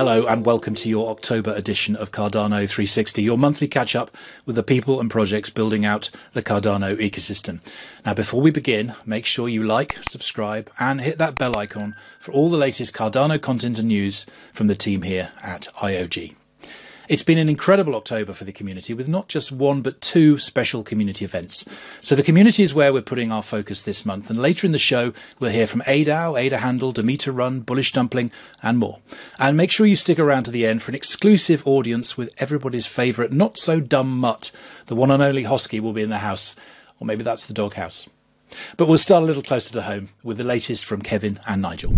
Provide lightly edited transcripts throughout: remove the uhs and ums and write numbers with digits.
Hello and welcome to your October edition of Cardano 360, your monthly catch-up with the people and projects building out the Cardano ecosystem. Now, before we begin, make sure you like, subscribe and hit that bell icon for all the latest Cardano content and news from the team here at IOG. It's been an incredible October for the community with not just one but two special community events. So the community is where we're putting our focus this month, and later in the show we'll hear from ADAO, Ada Handel, Demeter.run, Bullish Dumpling and more. And make sure you stick around to the end for an exclusive audience with everybody's favourite not so dumb mutt. The one and only Hosky will be in the house, or maybe that's the doghouse. But we'll start a little closer to home with the latest from Kevin and Nigel.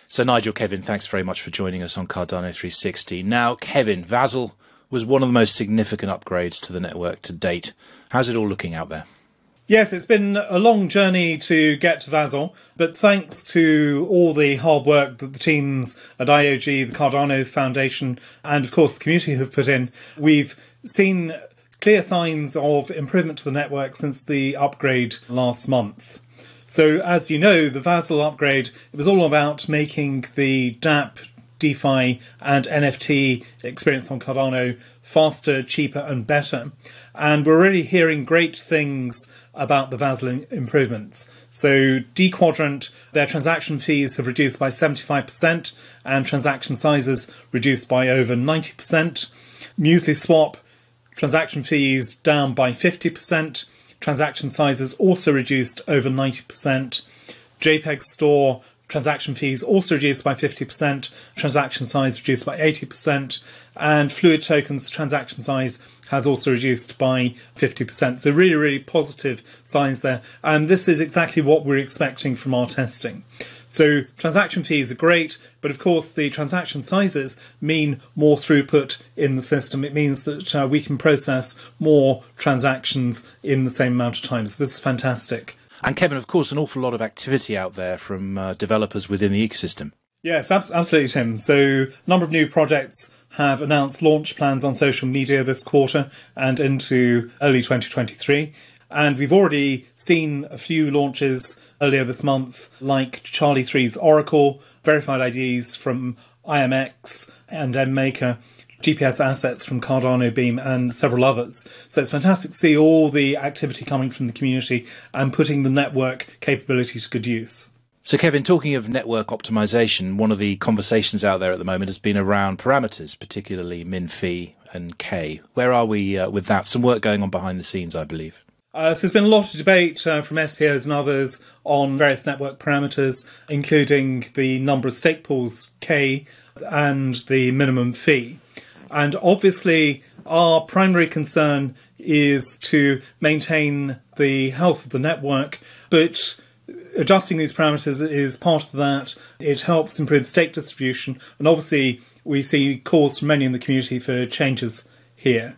So Nigel, Kevin, thanks very much for joining us on Cardano 360. Now, Kevin, Vasil was one of the most significant upgrades to the network to date. How's it all looking out there? Yes, it's been a long journey to get to Vasil, but thanks to all the hard work that the teams at IOG, the Cardano Foundation, and of course the community have put in, we've seen clear signs of improvement to the network since the upgrade last month. So, as you know, the Vasil upgrade, it was all about making the dApp, DeFi and NFT experience on Cardano faster, cheaper and better. And we're already hearing great things about the Vasil improvements. So D-Quadrant, their transaction fees have reduced by 75% and transaction sizes reduced by over 90%. MuesliSwap, transaction fees down by 50%. Transaction sizes also reduced over 90%. JPEG Store transaction fees also reduced by 50%. Transaction size reduced by 80%. And Fluid Tokens, the transaction size has also reduced by 50%. So really, really positive signs there. And this is exactly what we're expecting from our testing. So transaction fees are great, but of course the transaction sizes mean more throughput in the system. It means that we can process more transactions in the same amount of time. So this is fantastic. And Kevin, of course, an awful lot of activity out there from developers within the ecosystem. Yes, absolutely, Tim. So a number of new projects have announced launch plans on social media this quarter and into early 2023. And we've already seen a few launches earlier this month, like Charlie 3's Oracle, verified IDs from IMX and MMaker, GPS assets from Cardano Beam and several others. So it's fantastic to see all the activity coming from the community and putting the network capability to good use. So Kevin, talking of network optimization, one of the conversations out there at the moment has been around parameters, particularly min, phi and k. Where are we with that? Some work going on behind the scenes, I believe. So there's been a lot of debate from SPOs and others on various network parameters, including the number of stake pools, K, and the minimum fee. And obviously, our primary concern is to maintain the health of the network, but adjusting these parameters is part of that. It helps improve the stake distribution, and obviously we see calls from many in the community for changes here.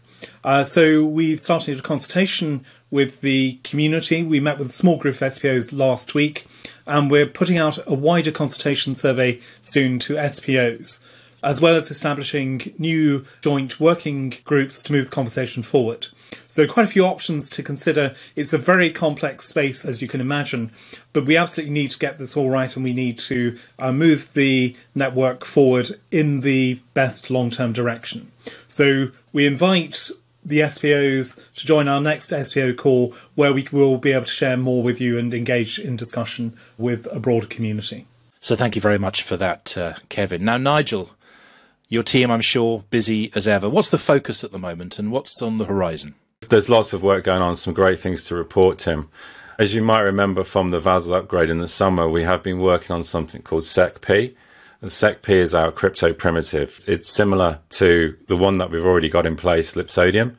So we've started a consultation with the community. We met with a small group of SPOs last week, and we're putting out a wider consultation survey soon to SPOs, as well as establishing new joint working groups to move the conversation forward. So there are quite a few options to consider. It's a very complex space, as you can imagine, but we absolutely need to get this all right, and we need to move the network forward in the best long-term direction. So we invite the SPOs to join our next SPO call, where we will be able to share more with you and engage in discussion with a broader community. So thank you very much for that, Kevin. Now, Nigel, your team, I'm sure, busy as ever. What's the focus at the moment and what's on the horizon? There's lots of work going on, some great things to report, Tim. As you might remember from the Vasil upgrade in the summer, we have been working on something called SecP. And SecP is our crypto primitive. It's similar to the one that we've already got in place, Lipsodium.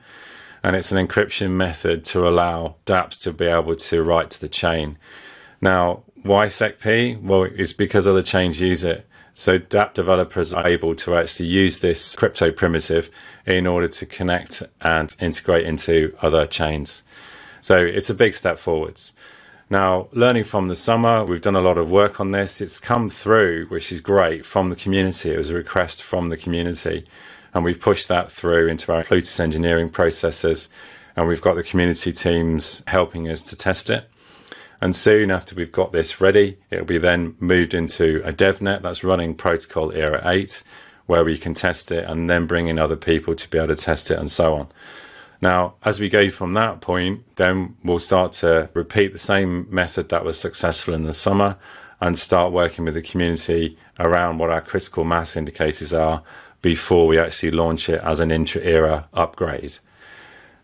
And it's an encryption method to allow dApps to be able to write to the chain. Now, why SecP? Well, it's because other chains use it. So dApp developers are able to actually use this crypto primitive in order to connect and integrate into other chains. So it's a big step forwards. Now, learning from the summer, we've done a lot of work on this. It's come through, which is great, from the community. It was a request from the community. And we've pushed that through into our Plutus engineering processes. And we've got the community teams helping us to test it. And soon after we've got this ready, it'll be then moved into a DevNet that's running protocol era 8, where we can test it and then bring in other people to be able to test it and so on. Now, as we go from that point, then we'll start to repeat the same method that was successful in the summer and start working with the community around what our critical mass indicators are before we actually launch it as an intra-era upgrade.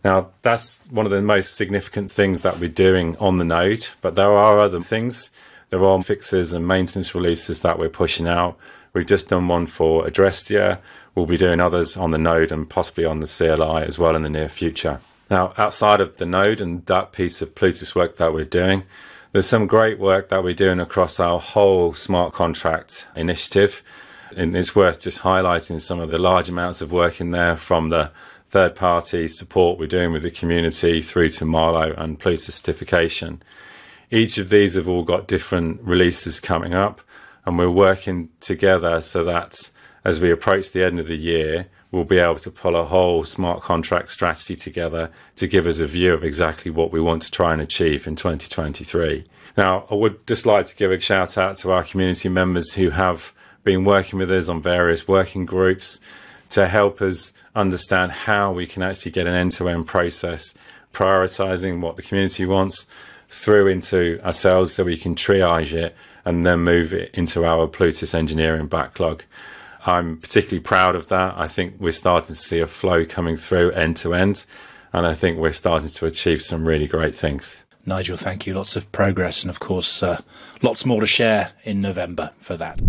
Now, that's one of the most significant things that we're doing on the node, but there are other things. There are fixes and maintenance releases that we're pushing out. We've just done one for Adrestia. We'll be doing others on the node and possibly on the CLI as well in the near future. Now, outside of the node and that piece of Plutus work that we're doing, there's some great work that we're doing across our whole smart contract initiative. And it's worth just highlighting some of the large amounts of work in there, from the third-party support we're doing with the community through to Marlowe and Plutus certification. Each of these have all got different releases coming up, and we're working together so that as we approach the end of the year, we'll be able to pull a whole smart contract strategy together to give us a view of exactly what we want to try and achieve in 2023. Now, I would just like to give a shout out to our community members who have been working with us on various working groups to help us understand how we can actually get an end-to-end process, prioritizing what the community wants through into ourselves so we can triage it and then move it into our Plutus engineering backlog. I'm particularly proud of that. I think we're starting to see a flow coming through end to end, and I think we're starting to achieve some really great things. Nigel, thank you. Lots of progress, and of course, lots more to share in November for that.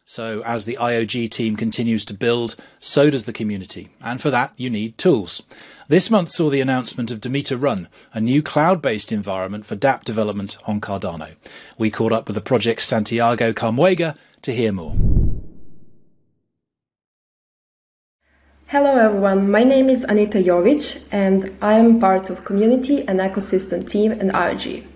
So as the IOG team continues to build, so does the community. And for that, you need tools. This month saw the announcement of Demeter.run, a new cloud-based environment for dApp development on Cardano. We caught up with the project's Santiago to hear more. Hello everyone, my name is Anita Jovic and I am part of community and ecosystem team in IOG.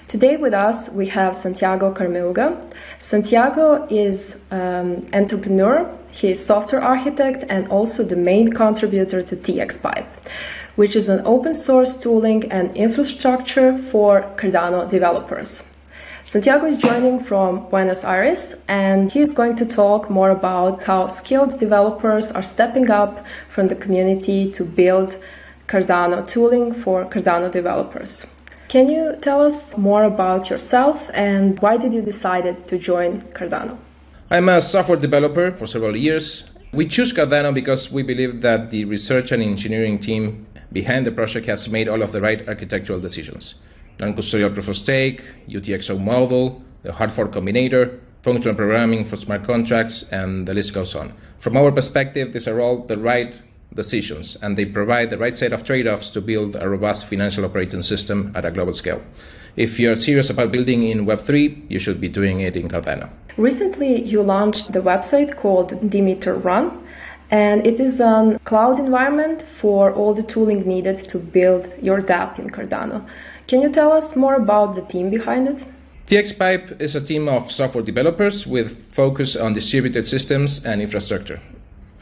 Today with us we have Santiago Carmeuga. Santiago is an entrepreneur, he is software architect and also the main contributor to TXPipe, which is an open source tooling and infrastructure for Cardano developers. Santiago is joining from Buenos Aires and he is going to talk more about how skilled developers are stepping up from the community to build Cardano tooling for Cardano developers. Can you tell us more about yourself and why did you decide to join Cardano? I'm a software developer for several years. We choose Cardano because we believe that the research and engineering team behind the project has made all of the right architectural decisions. Non-custodial proof of stake, UTXO model, the hard fork combinator, functional programming for smart contracts, and the list goes on. From our perspective, these are all the right decisions, and they provide the right set of trade-offs to build a robust financial operating system at a global scale. If you're serious about building in Web3, you should be doing it in Cardano. Recently, you launched the website called Demeter.run, and it is a cloud environment for all the tooling needed to build your dApp in Cardano. Can you tell us more about the team behind it? TXPipe is a team of software developers with focus on distributed systems and infrastructure.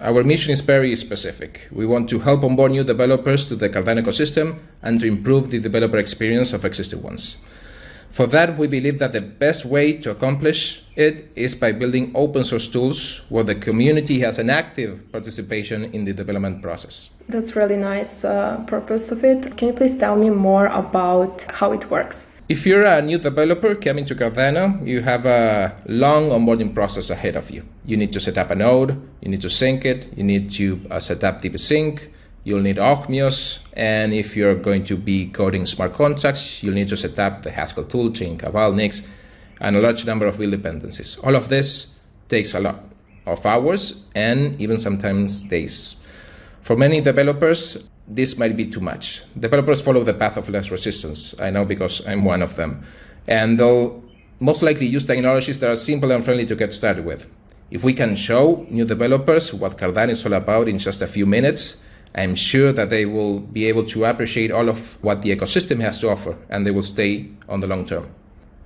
Our mission is very specific. We want to help onboard new developers to the Cardano ecosystem and to improve the developer experience of existing ones. For that, we believe that the best way to accomplish it is by building open source tools where the community has an active participation in the development process. That's really nice purpose of it. Can you please tell me more about how it works? If you're a new developer coming to Cardano, you have a long onboarding process ahead of you. You need to set up a node, you need to sync it, you need to set up DB-Sync, you'll need Ogmios, and if you're going to be coding smart contracts, you'll need to set up the Haskell toolchain, Cabal, Nix, and a large number of build dependencies. All of this takes a lot of hours and even sometimes days. For many developers, this might be too much. Developers follow the path of less resistance. I know because I'm one of them. And they'll most likely use technologies that are simple and friendly to get started with. If we can show new developers what Cardano is all about in just a few minutes, I'm sure that they will be able to appreciate all of what the ecosystem has to offer, and they will stay on the long term.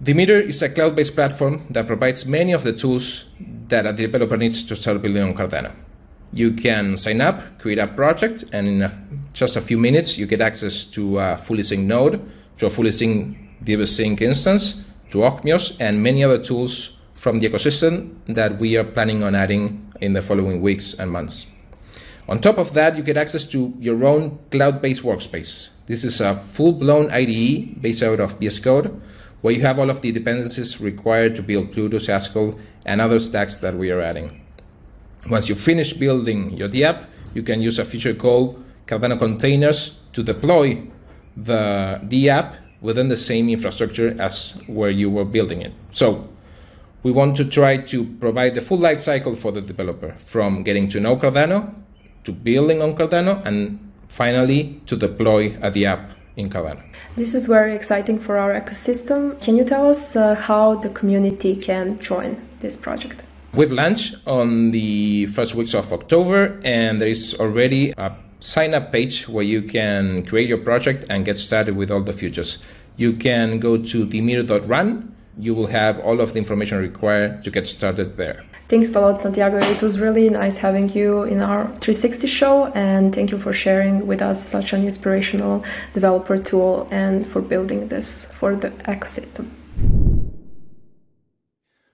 Demeter is a cloud-based platform that provides many of the tools that a developer needs to start building on Cardano. You can sign up, create a project, and in just a few minutes, you get access to a fully synced node, to a fully synced DBSync instance, to Ogmios, and many other tools from the ecosystem that we are planning on adding in the following weeks and months. On top of that, you get access to your own cloud-based workspace. This is a full-blown IDE based out of VS Code, where you have all of the dependencies required to build Plutus, Haskell, and other stacks that we are adding. Once you finish building your DApp, you can use a feature called Cardano containers to deploy the app within the same infrastructure as where you were building it. So we want to try to provide the full life cycle for the developer, from getting to know Cardano, to building on Cardano, and finally to deploy the app in Cardano. This is very exciting for our ecosystem. Can you tell us how the community can join this project? We've launched on the first weeks of October, and there is already a sign-up page where you can create your project and get started with all the features. You can go to Demeter.run. You will have all of the information required to get started there. Thanks a lot, Santiago. It was really nice having you in our 360 show, and thank you for sharing with us such an inspirational developer tool and for building this for the ecosystem.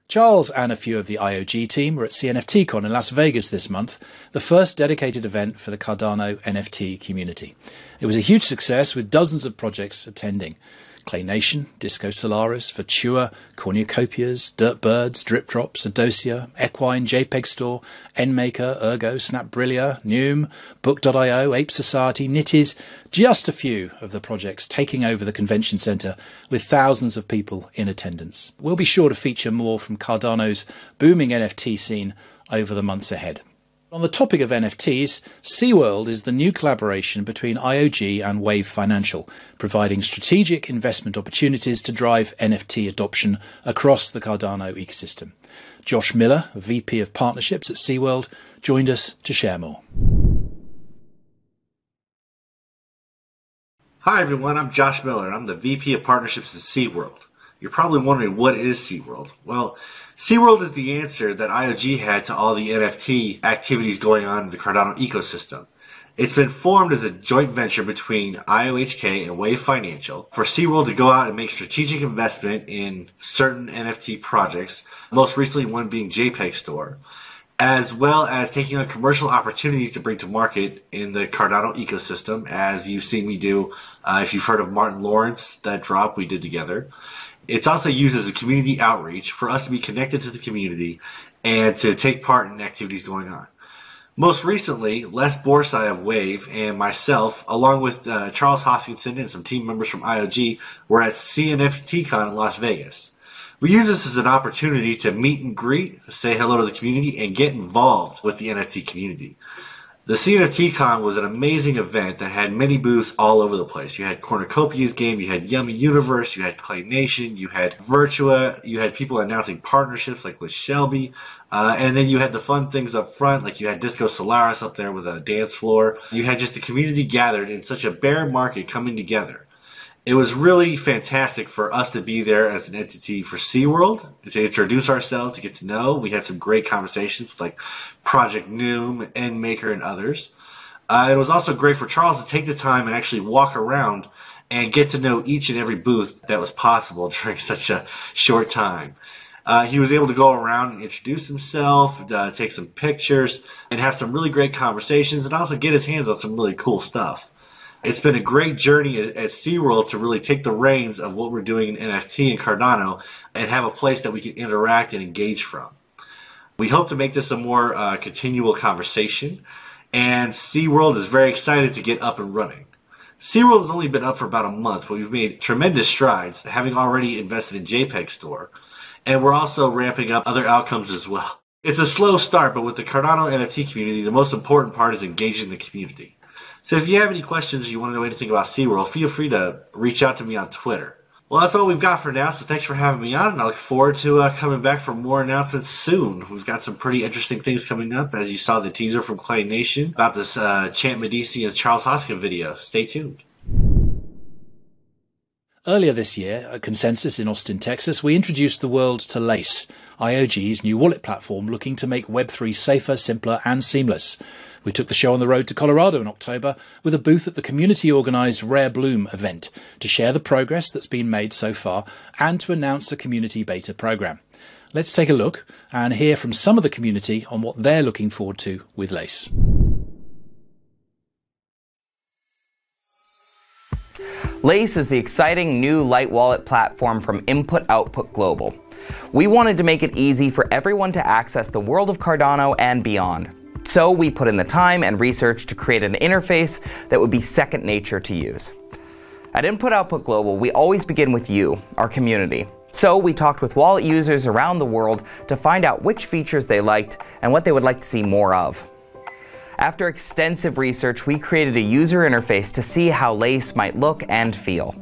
Charles and a few of the IOG team were at CNFTCon in Las Vegas this month, the first dedicated event for the Cardano NFT community. It was a huge success with dozens of projects attending. Clay Nation, Disco Solaris, Futura, Cornucopias, Dirt Birds, Drip Drops, Adosia, Equine, JPEG Store, NMaker, Ergo, Snapbrillia, Neum, Book.io, Ape Society, Nitties, just a few of the projects taking over the convention centre with thousands of people in attendance. We'll be sure to feature more from Cardano's booming NFT scene over the months ahead. On the topic of NFTs, SeaWorld is the new collaboration between IOG and Wave Financial, providing strategic investment opportunities to drive NFT adoption across the Cardano ecosystem. Josh Miller, VP of Partnerships at SeaWorld, joined us to share more. Hi everyone, I'm Josh Miller. I'm the VP of Partnerships at SeaWorld. You're probably wondering, what is SeaWorld? Well, SeaWorld is the answer that IOG had to all the NFT activities going on in the Cardano ecosystem. It's been formed as a joint venture between IOHK and Wave Financial for SeaWorld to go out and make strategic investment in certain NFT projects, most recently one being JPEG Store, as well as taking on commercial opportunities to bring to market in the Cardano ecosystem, as you've seen me do. If you've heard of Martin Lawrence, that drop we did together. It's also used as a community outreach for us to be connected to the community and to take part in activities going on. Most recently, Les Borsai of Wave and myself, along with Charles Hoskinson and some team members from IOG, were at CNFTCon in Las Vegas. We use this as an opportunity to meet and greet, say hello to the community, and get involved with the NFT community. The CNFTCon was an amazing event that had many booths all over the place. You had Cornucopia's game, you had Yummy Universe, you had Clay Nation, you had Virtua, you had people announcing partnerships like with Shelby, and then you had the fun things up front, like you had Disco Solaris up there with a dance floor. You had just the community gathered in such a bear market coming together. It was really fantastic for us to be there as an entity for SeaWorld, to introduce ourselves, to get to know. We had some great conversations with like Project Neum, NMaker, and others. It was also great for Charles to take the time and actually walk around and get to know each and every booth that was possible during such a short time. He was able to go around and introduce himself, take some pictures, and have some really great conversations, and also get his hands on some really cool stuff. It's been a great journey at SeaWorld to really take the reins of what we're doing in NFT and Cardano and have a place that we can interact and engage from. We hope to make this a more continual conversation, and SeaWorld is very excited to get up and running. SeaWorld has only been up for about a month, but we've made tremendous strides, having already invested in JPEG Store, and we're also ramping up other outcomes as well. It's a slow start, but with the Cardano NFT community, the most important part is engaging the community. So if you have any questions or you want to know anything about SeaWorld, feel free to reach out to me on Twitter. Well, that's all we've got for now, so thanks for having me on, and I look forward to coming back for more announcements soon. We've got some pretty interesting things coming up, as you saw the teaser from Clay Nation about this Chant Medici and Charles Hoskin video. Stay tuned. Earlier this year, at Consensus in Austin, Texas, we introduced the world to Lace, IOG's new wallet platform looking to make Web3 safer, simpler and seamless. We took the show on the road to Colorado in October with a booth at the community-organised RareBloom event to share the progress that's been made so far and to announce a community beta program. Let's take a look and hear from some of the community on what they're looking forward to with Lace. Lace is the exciting new light wallet platform from Input-Output Global. We wanted to make it easy for everyone to access the world of Cardano and beyond. So we put in the time and research to create an interface that would be second nature to use. At Input-Output Global, we always begin with you, our community. So we talked with wallet users around the world to find out which features they liked and what they would like to see more of. After extensive research, we created a user interface to see how Lace might look and feel.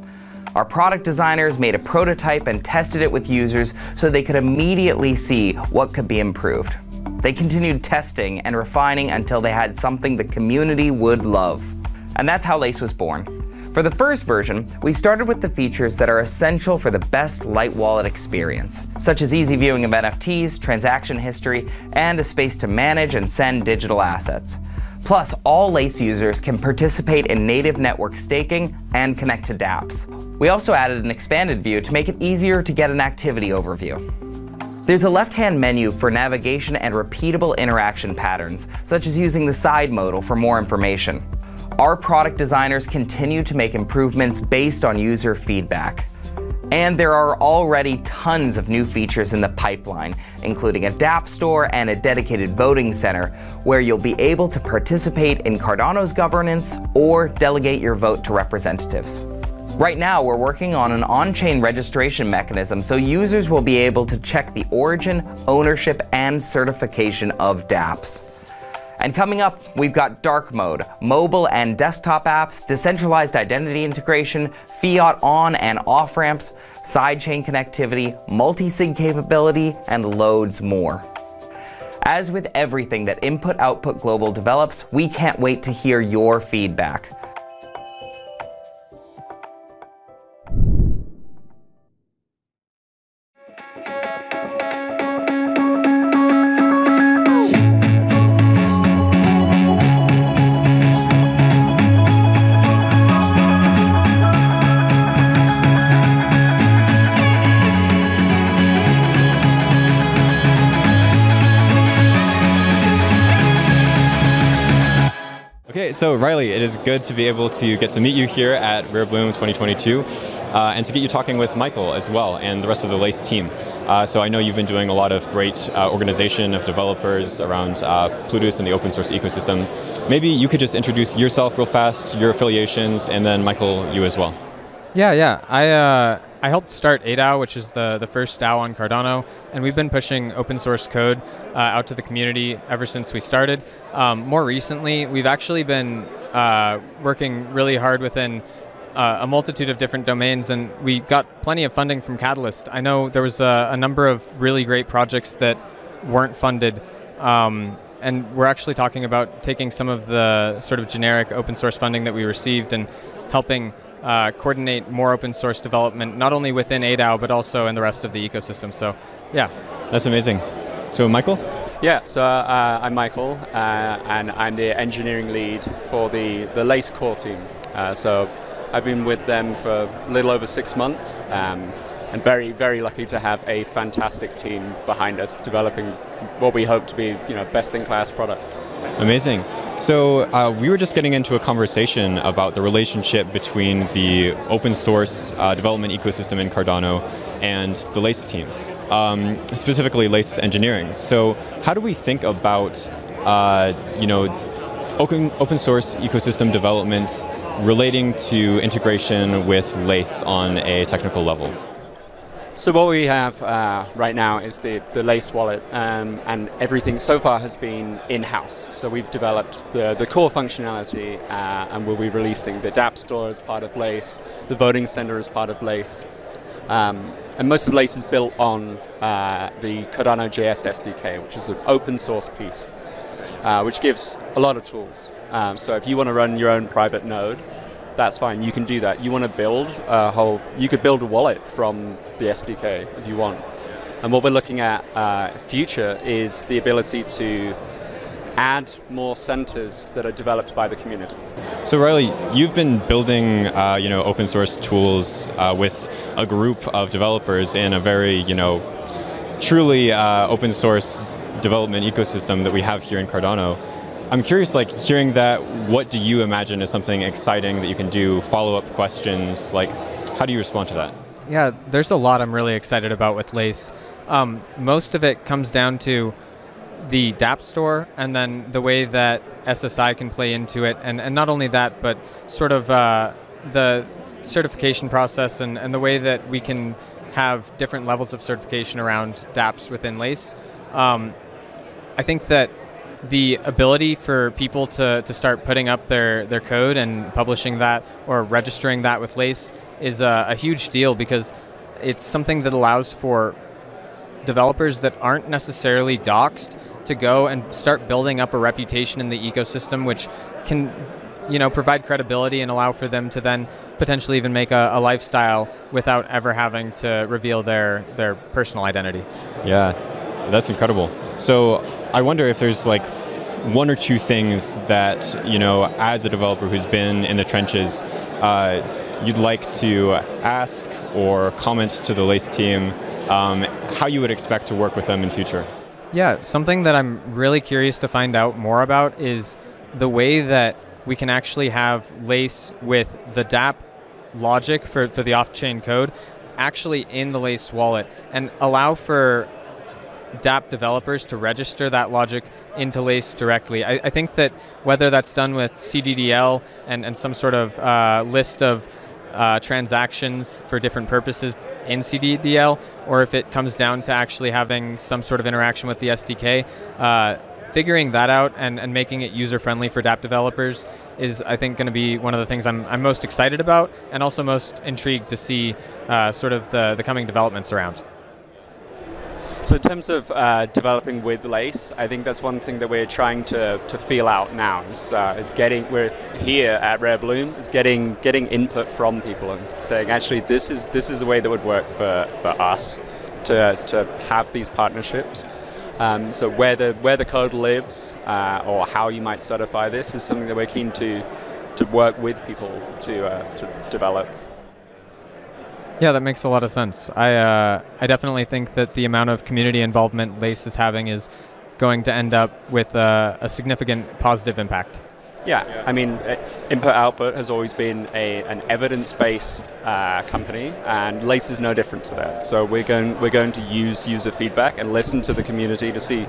Our product designers made a prototype and tested it with users so they could immediately see what could be improved. They continued testing and refining until they had something the community would love. And that's how Lace was born. For the first version, we started with the features that are essential for the best light wallet experience, such as easy viewing of NFTs, transaction history, and a space to manage and send digital assets. Plus, all Lace users can participate in native network staking and connect to dApps. We also added an expanded view to make it easier to get an activity overview. There's a left-hand menu for navigation and repeatable interaction patterns, such as using the side modal for more information. Our product designers continue to make improvements based on user feedback. And there are already tons of new features in the pipeline, including a dApp store and a dedicated voting center, where you'll be able to participate in Cardano's governance or delegate your vote to representatives. Right now, we're working on an on-chain registration mechanism so users will be able to check the origin, ownership, and certification of dApps. And coming up, we've got dark mode, mobile and desktop apps, decentralized identity integration, fiat on and off ramps, sidechain connectivity, multi-sig capability, and loads more. As with everything that Input-Output Global develops, we can't wait to hear your feedback. So Riley, it is good to be able to get to meet you here at RareBloom 2022 and to get you talking with Michael as well and the rest of the Lace team. So I know you've been doing a lot of great organization of developers around Plutus and the open source ecosystem. Maybe you could just introduce yourself real fast, your affiliations, and then Michael, you as well. Yeah. I helped start ADAO, which is the first DAO on Cardano, and we've been pushing open source code out to the community ever since we started. More recently, we've actually been working really hard within a multitude of different domains, and we got plenty of funding from Catalyst. I know there was a number of really great projects that weren't funded, and we're actually talking about taking some of the sort of generic open source funding that we received and helping coordinate more open source development, not only within ADAO, but also in the rest of the ecosystem. So, yeah. That's amazing. So, Michael? Yeah, so I'm Michael, and I'm the engineering lead for the Lace core team. So I've been with them for a little over 6 months, and very, very lucky to have a fantastic team behind us developing what we hope to be, best-in-class product. Amazing. So we were just getting into a conversation about the relationship between the open source development ecosystem in Cardano and the Lace team, specifically Lace engineering. So how do we think about open source ecosystem development relating to integration with Lace on a technical level? So what we have right now is the Lace wallet, and everything so far has been in-house. So we've developed the core functionality, and we'll be releasing the dApp store as part of Lace, the voting center as part of Lace. And most of Lace is built on the Cardano JS SDK, which is an open source piece, which gives a lot of tools. So if you want to run your own private node, that's fine, you can do that. You want to build you could build a wallet from the SDK if you want. And what we're looking at future is the ability to add more centers that are developed by the community. So Riley, you've been building open source tools with a group of developers in a very truly open source development ecosystem that we have here in Cardano. I'm curious, like, hearing that, what do you imagine is something exciting that you can do, follow-up questions, like, how do you respond to that? Yeah, there's a lot I'm really excited about with Lace. Most of it comes down to the dApp store and then the way that SSI can play into it. And not only that, but sort of the certification process and the way that we can have different levels of certification around dApps within Lace. I think that the ability for people to start putting up their code and publishing that or registering that with Lace is a huge deal, because it's something that allows for developers that aren't necessarily doxed to go and start building up a reputation in the ecosystem, which can provide credibility and allow for them to then potentially even make a lifestyle without ever having to reveal their personal identity. Yeah, that's incredible. So I wonder if there's like one or two things that, as a developer who's been in the trenches, you'd like to ask or comment to the Lace team, how you would expect to work with them in future. Yeah, something that I'm really curious to find out more about is the way that we can actually have Lace with the dApp logic for the off-chain code actually in the Lace wallet, and allow for dApp developers to register that logic into Lace directly. I think that whether that's done with CDDL and some sort of list of transactions for different purposes in CDDL, or if it comes down to actually having some sort of interaction with the SDK, figuring that out and making it user-friendly for dApp developers is, I think, going to be one of the things I'm most excited about, and also most intrigued to see sort of the coming developments around. So in terms of developing with Lace, I think that's one thing that we're trying to feel out now. We're here at RareBloom, is getting input from people and saying, actually, this is a way that would work for us to have these partnerships. So where the code lives, or how you might certify this, is something that we're keen to work with people to develop. Yeah, that makes a lot of sense. I definitely think that the amount of community involvement Lace is having is going to end up with a significant positive impact. Yeah, I mean, input-output has always been an evidence-based company, and Lace is no different to that. So we're going to use user feedback and listen to the community to see,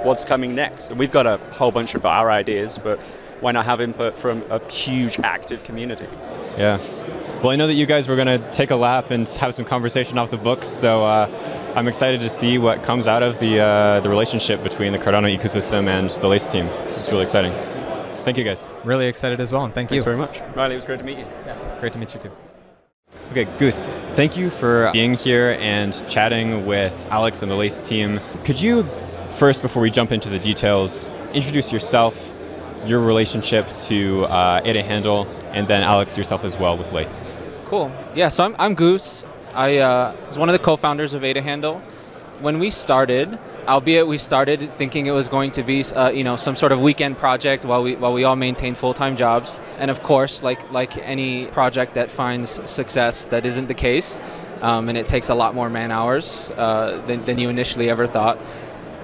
what's coming next. And we've got a whole bunch of our ideas, but why not have input from a huge active community? Yeah. Well, I know that you guys were going to take a lap and have some conversation off the books, so I'm excited to see what comes out of the relationship between the Cardano ecosystem and the Lace team. It's really exciting. Thank you, guys. Really excited as well, and thanks very much. Riley, it was great to meet you. Yeah, great to meet you too. Okay, Goose, thank you for being here and chatting with Alex and the Lace team. Could you, first, before we jump into the details, introduce yourself, your relationship to Ada Handle, and then Alex, yourself as well with Lace. Cool. Yeah, so I'm Goose. I was one of the co-founders of Ada Handle. When we started, albeit we started thinking it was going to be some sort of weekend project while we all maintained full-time jobs. And of course, like any project that finds success, that isn't the case. And it takes a lot more man hours than you initially ever thought.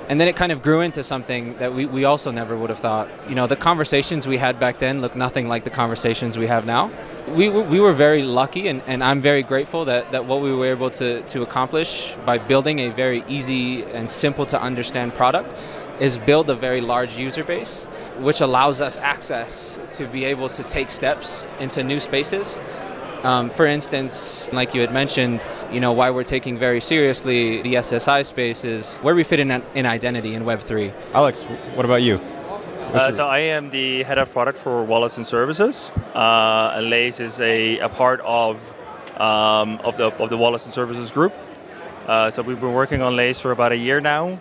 And then it kind of grew into something that we also never would have thought. The conversations we had back then look nothing like the conversations we have now. We were very lucky, and I'm very grateful that what we were able to accomplish by building a very easy and simple to understand product is build a very large user base, which allows us access to be able to take steps into new spaces. For instance, like you had mentioned, why we're taking very seriously the SSI space is where we fit in identity in Web3. Alex, what about you? So I am the head of product for wallets and services. Lace is a part of the wallets and services group. So we've been working on Lace for about a year now.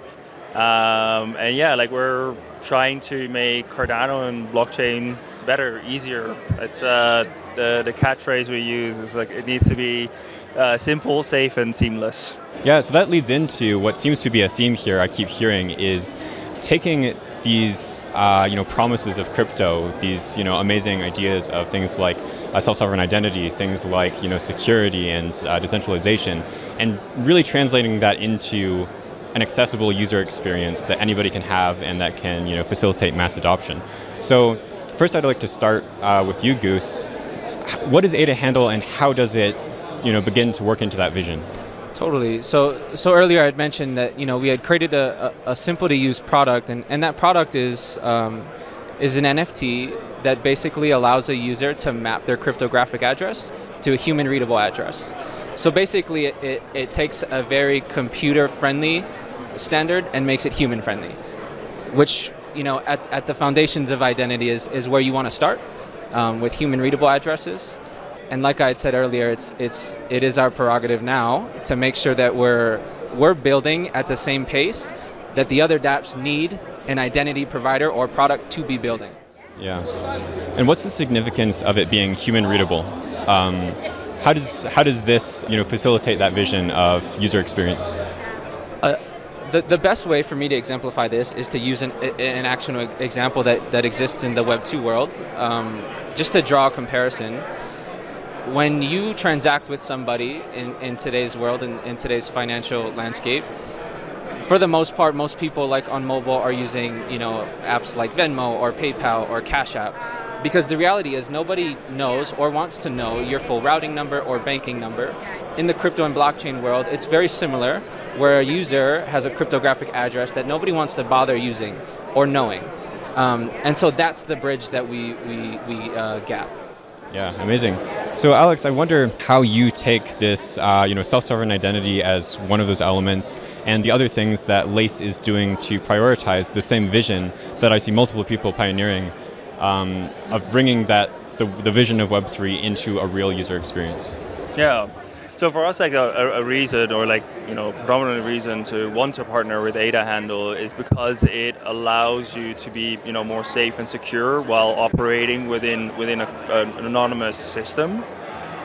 And yeah, we're trying to make Cardano and blockchain better, easier. It's the catchphrase we use is it needs to be simple, safe, and seamless. Yeah, so that leads into what seems to be a theme here I keep hearing is taking these promises of crypto, these amazing ideas of things like self-sovereign identity, things like security and decentralization, and really translating that into an accessible user experience that anybody can have and that can facilitate mass adoption. So first, I'd like to start with you, Goose. What does ADA handle, and how does it begin to work into that vision? Totally. So earlier I had mentioned that we had created a simple to use product, and that product is an NFT that basically allows a user to map their cryptographic address to a human readable address. So basically it takes a very computer friendly standard and makes it human friendly, which at the foundations of identity is where you want to start, with human readable addresses. And like I had said earlier, it is our prerogative now to make sure that we're building at the same pace that the other dApps need an identity provider or product to be building. Yeah. And what's the significance of it being human readable? How does this facilitate that vision of user experience? The best way for me to exemplify this is to use an actual example that exists in the Web 2 world. Just to draw a comparison, when you transact with somebody in today's world, in today's financial landscape, for the most part, most people like on mobile are using apps like Venmo or PayPal or Cash App, because the reality is nobody knows or wants to know your full routing number or banking number. In the crypto and blockchain world, it's very similar, where a user has a cryptographic address that nobody wants to bother using or knowing. And so that's the bridge that we gap. Yeah, amazing. So Alex, I wonder how you take this self-sovereign identity as one of those elements, and the other things that Lace is doing to prioritize the same vision that I see multiple people pioneering, of bringing the vision of Web3 into a real user experience. Yeah. So for us, like a reason, or predominant reason to want to partner with ADA Handle is because it allows you to be more safe and secure while operating within an anonymous system.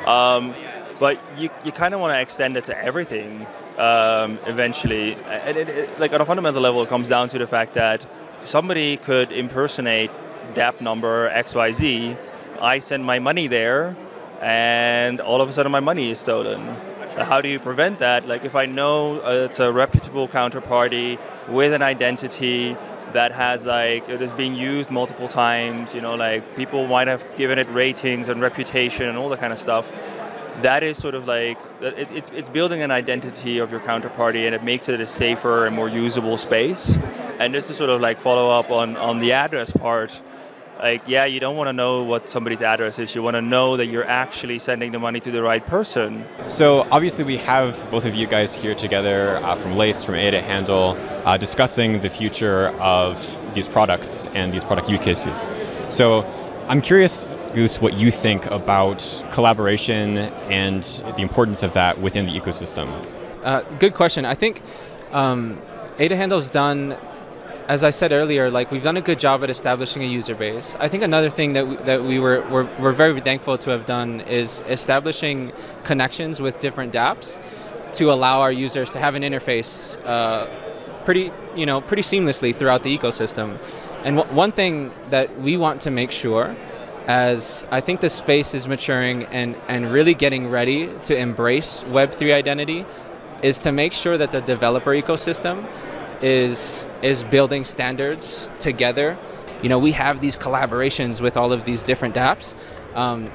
But you kind of want to extend it to everything eventually. And on a fundamental level, it comes down to the fact that somebody could impersonate dApp number XYZ. I send my money there, and all of a sudden my money is stolen. So how do you prevent that? If I know it's a reputable counterparty with an identity that has it is being used multiple times, people might have given it ratings and reputation and all that kind of stuff. That is sort of it's building an identity of your counterparty, and it makes it a safer and more usable space. And this is sort of follow up on the address part. You don't want to know what somebody's address is. You want to know that you're actually sending the money to the right person. So obviously we have both of you guys here together from Lace, from ADA Handle, discussing the future of these products and these product use cases. So I'm curious, Goose, what you think about collaboration and the importance of that within the ecosystem. Good question. I think ADA Handle's done, as I said earlier, we've done a good job at establishing a user base. I think another thing that we're very thankful to have done is establishing connections with different dApps to allow our users to have an interface pretty seamlessly throughout the ecosystem. And one thing that we want to make sure, as I think the space is maturing and really getting ready to embrace Web3 identity, is to make sure that the developer ecosystem is building standards together. We have these collaborations with all of these different dApps.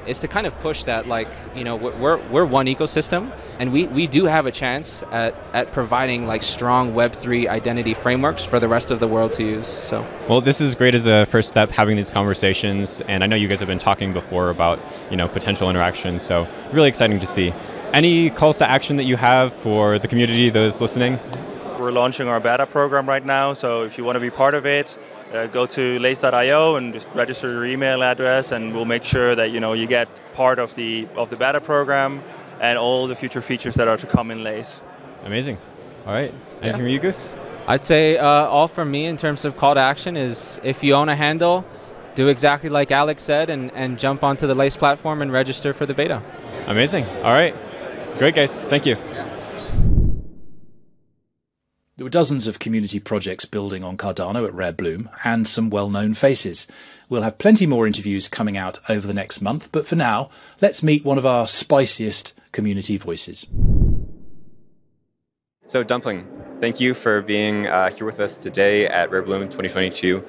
Is to kind of push that, we're one ecosystem, and we do have a chance at providing strong Web3 identity frameworks for the rest of the world to use. So, well, this is great as a first step, having these conversations, and I know you guys have been talking before about potential interactions. So really exciting to see. Any calls to action that you have for the community, those listening? We're launching our beta program right now, so if you want to be part of it, go to lace.io and just register your email address, and we'll make sure that you get part of the beta program and all the future features that are to come in Lace. Amazing. All right. Anything from you, Goose? I'd say all from me in terms of call to action is, if you own a handle, do exactly like Alex said and jump onto the Lace platform and register for the beta. Amazing. All right. Great, guys. Thank you. There were dozens of community projects building on Cardano at RareBloom and some well-known faces. We'll have plenty more interviews coming out over the next month, but for now, let's meet one of our spiciest community voices. So Dumpling, thank you for being here with us today at RareBloom 2022.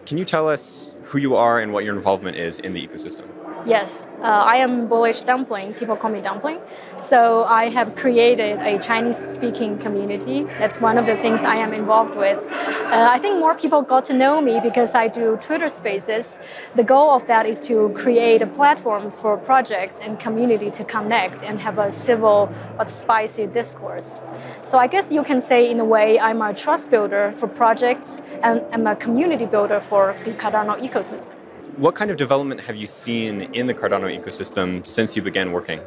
Can you tell us who you are and what your involvement is in the ecosystem? Yes, I am Bullish Dumpling. People call me Dumpling. So I have created a Chinese-speaking community. That's one of the things I am involved with. I think more people got to know me because I do Twitter Spaces. The goal of that is to create a platform for projects and community to connect and have a civil but spicy discourse. So I guess you can say, in a way, I'm a trust builder for projects and I'm a community builder for the Cardano ecosystem. What kind of development have you seen in the Cardano ecosystem since you began working?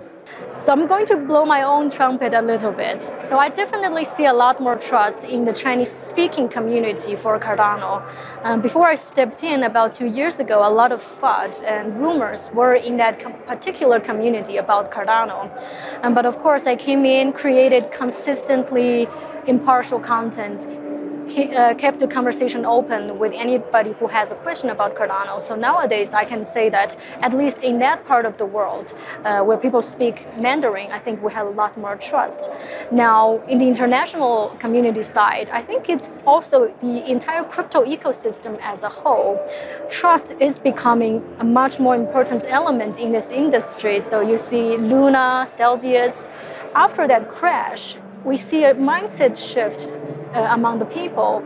So I'm going to blow my own trumpet a little bit. So I definitely see a lot more trust in the Chinese-speaking community for Cardano. Before I stepped in about 2 years ago, a lot of FUD and rumors were in that particular community about Cardano. But of course, I came in, created consistently impartial content, kept the conversation open with anybody who has a question about Cardano. So nowadays, I can say that at least in that part of the world where people speak Mandarin, I think we have a lot more trust. Now, in the international community side, I think it's also the entire crypto ecosystem as a whole. Trust is becoming a much more important element in this industry. So you see Luna, Celsius. After that crash, we see a mindset shift among the people.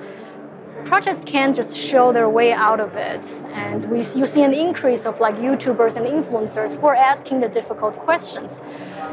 Projects can't just show their way out of it. And you see an increase of like YouTubers and influencers who are asking the difficult questions.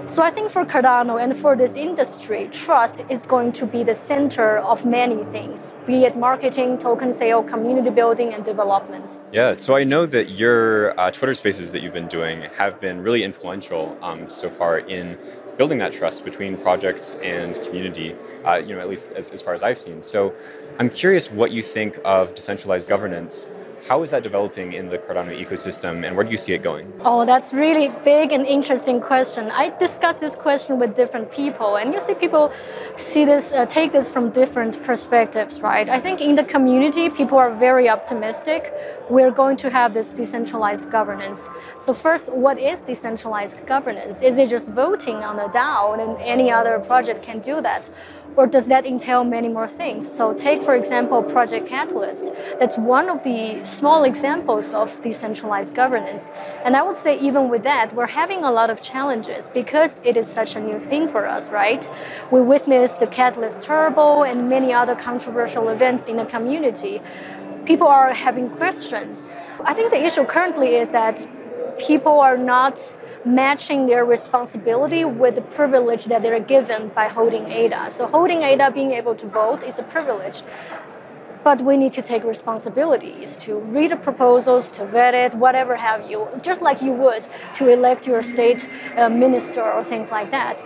So I think for Cardano and for this industry, trust is going to be the center of many things, be it marketing, token sale, community building, and development. Yeah, so I know that your Twitter Spaces that you've been doing have been really influential so far in building that trust between projects and community, at least as far as I've seen. So I'm curious what you think of decentralized governance. How is that developing in the Cardano ecosystem, and where do you see it going? Oh, that's really big and interesting question. I discussed this question with different people, and you see people see this, take this from different perspectives, right? I think in the community, people are very optimistic. We're going to have this decentralized governance. So first, what is decentralized governance? Is it just voting on a DAO and any other project can do that? Or does that entail many more things? So take, for example, Project Catalyst. That's one of the small examples of decentralized governance. And I would say even with that, we're having a lot of challenges because it is such a new thing for us, right? We witnessed the Catalyst Turbo and many other controversial events in the community. People are having questions. I think the issue currently is that people are not matching their responsibility with the privilege that they're given by holding ADA. So holding ADA, being able to vote, is a privilege. But we need to take responsibilities to read the proposals, to vet it, whatever have you, just like you would to elect your state minister or things like that.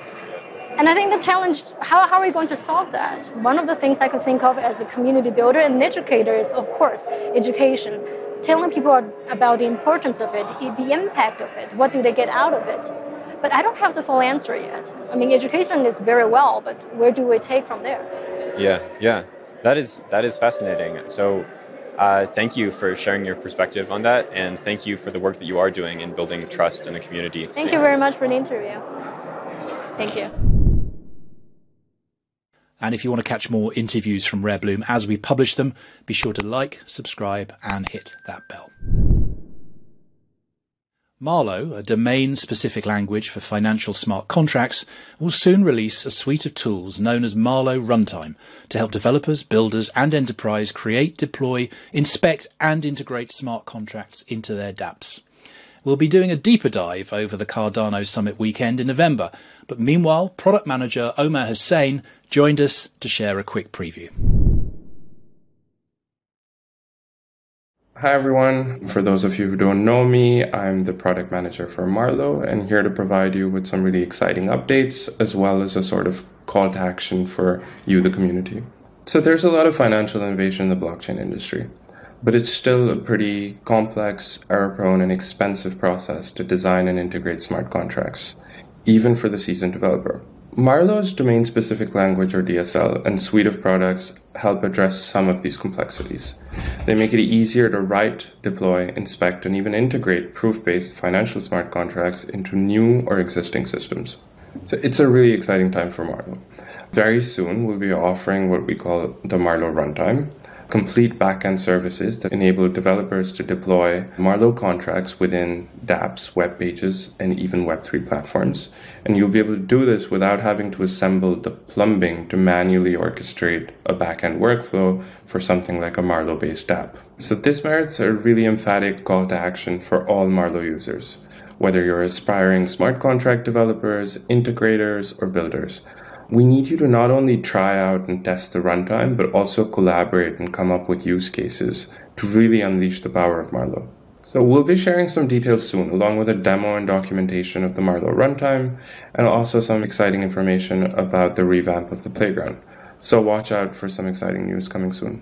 And I think the challenge, how are we going to solve that? One of the things I could think of as a community builder and educator is, of course, education. Telling people about the importance of it, the impact of it, what do they get out of it. But I don't have the full answer yet. I mean, education is very well, but where do we take from there? Yeah. That is fascinating. So thank you for sharing your perspective on that, and thank you for the work that you are doing in building trust in a community. Thank you very much for the interview. Thank you. And if you want to catch more interviews from RareBloom as we publish them, be sure to like, subscribe, and hit that bell. Marlowe, a domain-specific language for financial smart contracts, will soon release a suite of tools known as Marlowe Runtime to help developers, builders, and enterprise create, deploy, inspect, and integrate smart contracts into their dApps. We'll be doing a deeper dive over the Cardano Summit weekend in November, but meanwhile, product manager Omar Hussain joined us to share a quick preview. Hi everyone, for those of you who don't know me, I'm the product manager for Marlowe and here to provide you with some really exciting updates as well as a sort of call to action for you, the community. So there's a lot of financial innovation in the blockchain industry, but it's still a pretty complex, error-prone, and expensive process to design and integrate smart contracts, even for the seasoned developer. Marlowe's domain-specific language, or DSL, and suite of products help address some of these complexities. They make it easier to write, deploy, inspect, and even integrate proof-based financial smart contracts into new or existing systems. So it's a really exciting time for Marlowe. Very soon, we'll be offering what we call the Marlowe Runtime, complete backend services that enable developers to deploy Marlowe contracts within dApps, web pages, and even Web3 platforms. And you'll be able to do this without having to assemble the plumbing to manually orchestrate a backend workflow for something like a Marlowe-based app. So this merits a really emphatic call to action for all Marlowe users, whether you're aspiring smart contract developers, integrators, or builders. We need you to not only try out and test the runtime, but also collaborate and come up with use cases to really unleash the power of Marlowe. So we'll be sharing some details soon, along with a demo and documentation of the Marlowe runtime, and also some exciting information about the revamp of the playground. So watch out for some exciting news coming soon.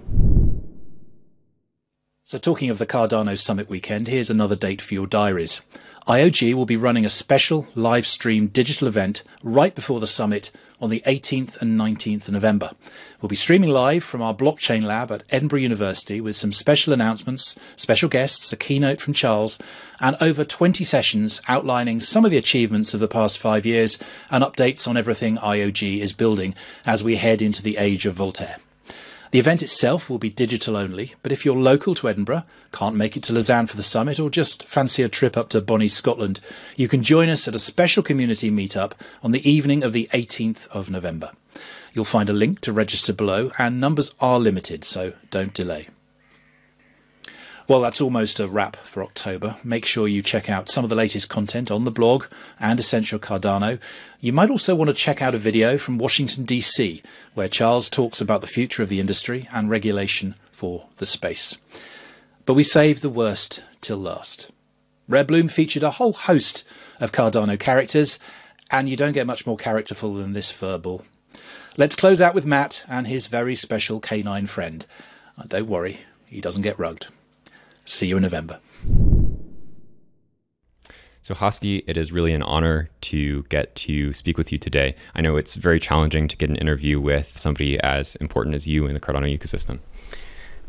So talking of the Cardano Summit weekend, here's another date for your diaries. IOG will be running a special live stream digital event right before the summit on the 18th and 19th of November. We'll be streaming live from our blockchain lab at Edinburgh University with some special announcements, special guests, a keynote from Charles, and over 20 sessions outlining some of the achievements of the past 5 years and updates on everything IOG is building as we head into the age of Voltaire. The event itself will be digital only, but if you're local to Edinburgh, can't make it to Lausanne for the summit, or just fancy a trip up to Bonnie, Scotland, you can join us at a special community meetup on the evening of the 18th of November. You'll find a link to register below, and numbers are limited, so don't delay. Well, that's almost a wrap for October. Make sure you check out some of the latest content on the blog and Essential Cardano. You might also want to check out a video from Washington, D.C., where Charles talks about the future of the industry and regulation for the space. But we saved the worst till last. RareBloom featured a whole host of Cardano characters, and you don't get much more characterful than this furball. Let's close out with Matt and his very special canine friend. And don't worry, he doesn't get rugged. See you in November. So Hosky, it is really an honor to get to speak with you today. I know it's very challenging to get an interview with somebody as important as you in the Cardano ecosystem.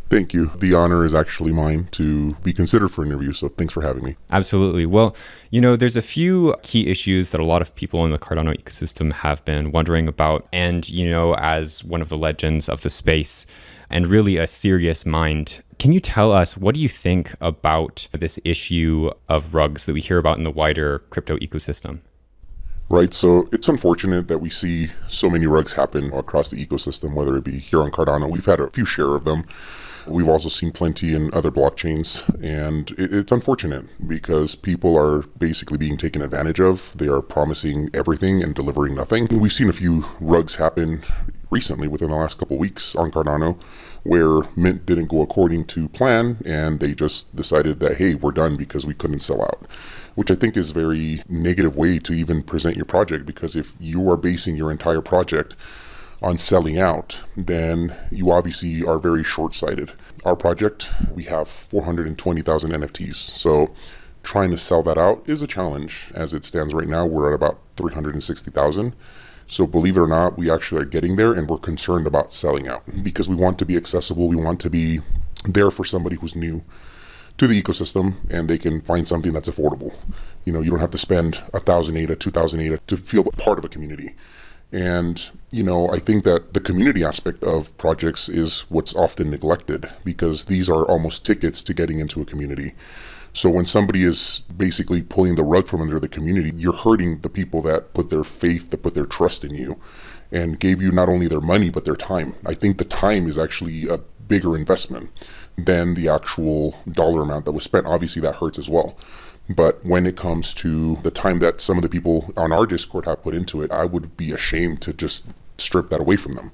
Thank you. The honor is actually mine to be considered for an interview, so thanks for having me. Absolutely. Well, you know, there's a few key issues that a lot of people in the Cardano ecosystem have been wondering about. And, you know, as one of the legends of the space and really a serious mind, can you tell us, what do you think about this issue of rugs that we hear about in the wider crypto ecosystem? Right, so it's unfortunate that we see so many rugs happen across the ecosystem, whether it be here on Cardano. We've had a few share of them. We've also seen plenty in other blockchains, and it's unfortunate because people are basically being taken advantage of. They are promising everything and delivering nothing. We've seen a few rugs happen recently within the last couple of weeks on Cardano where mint didn't go according to plan and they just decided that, hey, we're done because we couldn't sell out, which I think is a very negative way to even present your project, because if you are basing your entire project on selling out, then you obviously are very short-sighted. Our project, we have 420,000 NFTs, so trying to sell that out is a challenge. As it stands right now, we're at about 360,000. So believe it or not, we actually are getting there, and we're concerned about selling out because we want to be accessible. We want to be there for somebody who's new to the ecosystem and they can find something that's affordable. You know, you don't have to spend 1,000 ADA, 2,000 ADA to feel part of a community. And, you know, I think that the community aspect of projects is what's often neglected because these are almost tickets to getting into a community. So when somebody is basically pulling the rug from under the community, you're hurting the people that put their faith, that put their trust in you and gave you not only their money, but their time. I think the time is actually a bigger investment than the actual dollar amount that was spent. Obviously that hurts as well. But when it comes to the time that some of the people on our Discord have put into it, I would be ashamed to just strip that away from them.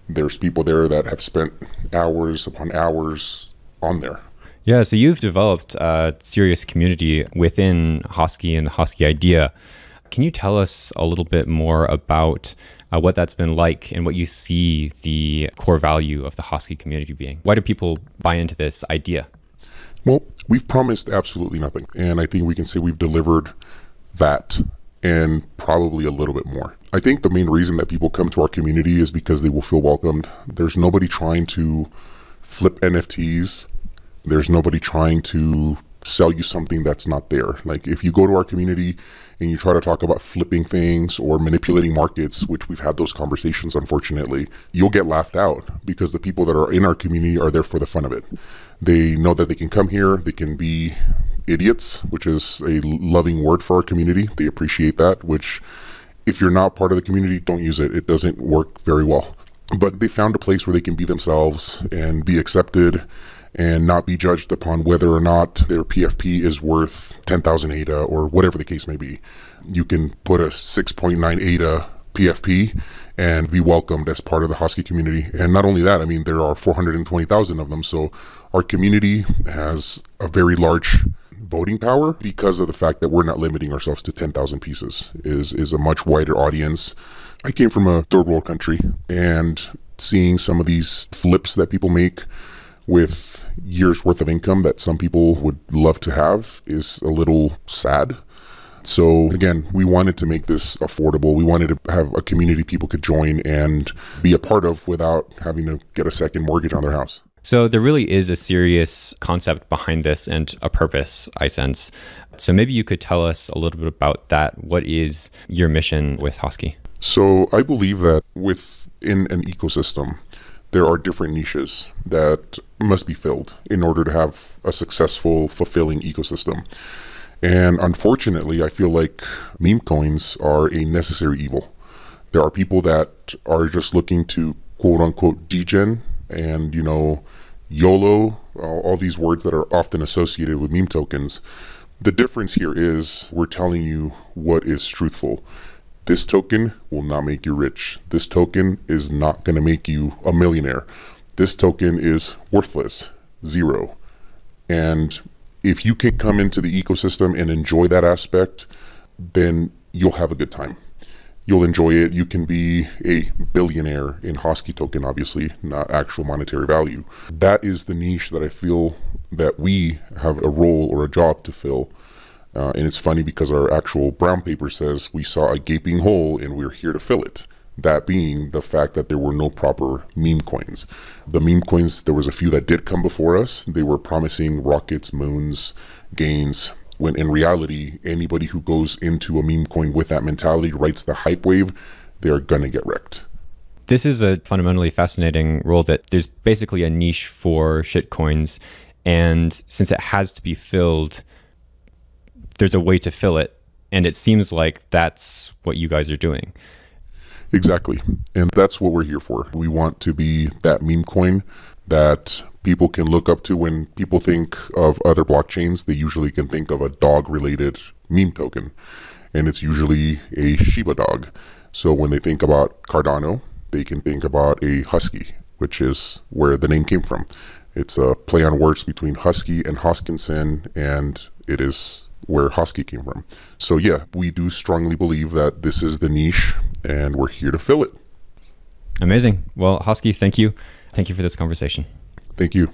There's people there that have spent hours upon hours on there. Yeah, so you've developed a serious community within Hosky and the Hosky idea. Can you tell us a little bit more about what that's been like and what you see the core value of the Hosky community being? Why do people buy into this idea? Well, we've promised absolutely nothing. And I think we can say we've delivered that and probably a little bit more. I think the main reason that people come to our community is because they will feel welcomed. There's nobody trying to flip NFTs. There's nobody trying to sell you something that's not there. Like if you go to our community and you try to talk about flipping things or manipulating markets, which we've had those conversations, unfortunately, you'll get laughed out because the people that are in our community are there for the fun of it. They know that they can come here, they can be idiots, which is a loving word for our community. They appreciate that, which if you're not part of the community, don't use it. It doesn't work very well. But they found a place where they can be themselves and be accepted and not be judged upon whether or not their PFP is worth 10,000 ADA or whatever the case may be. You can put a 6.9 ADA PFP and be welcomed as part of the Hosky community. And not only that, I mean, there are 420,000 of them. So our community has a very large voting power because of the fact that we're not limiting ourselves to 10,000 pieces. Is a much wider audience. I came from a third world country, and seeing some of these flips that people make with years worth of income that some people would love to have is a little sad. So again, we wanted to make this affordable. We wanted to have a community people could join and be a part of without having to get a second mortgage on their house. So there really is a serious concept behind this and a purpose, I sense. So maybe you could tell us a little bit about that. What is your mission with Hosky? So I believe that within an ecosystem, there are different niches that must be filled in order to have a successful, fulfilling ecosystem. And unfortunately, I feel like meme coins are a necessary evil. There are people that are just looking to quote unquote degen and, you know, YOLO, all these words that are often associated with meme tokens. The difference here is we're telling you what is truthful. This token will not make you rich. This token is not going to make you a millionaire. This token is worthless, zero. And if you can come into the ecosystem and enjoy that aspect, then you'll have a good time. You'll enjoy it. You can be a billionaire in Hosky token, obviously, not actual monetary value. That is the niche that I feel that we have a role or a job to fill. And it's funny because our actual brown paper says we saw a gaping hole and we're here to fill it. That being the fact that there were no proper meme coins. The meme coins, there was a few that did come before us. They were promising rockets, moons, gains, when in reality, anybody who goes into a meme coin with that mentality, rides the hype wave, they're gonna get wrecked. This is a fundamentally fascinating role that there's basically a niche for shitcoins. And since it has to be filled, there's a way to fill it. And it seems like that's what you guys are doing. Exactly. And that's what we're here for. We want to be that meme coin that people can look up to. When people think of other blockchains, they usually can think of a dog-related meme token. And it's usually a Shiba dog. So when they think about Cardano, they can think about a Husky, which is where the name came from. It's a play on words between Husky and Hoskinson, and it is where Hosky came from. So yeah, we do strongly believe that this is the niche and we're here to fill it. Amazing. Well, Hosky, thank you. Thank you for this conversation. Thank you.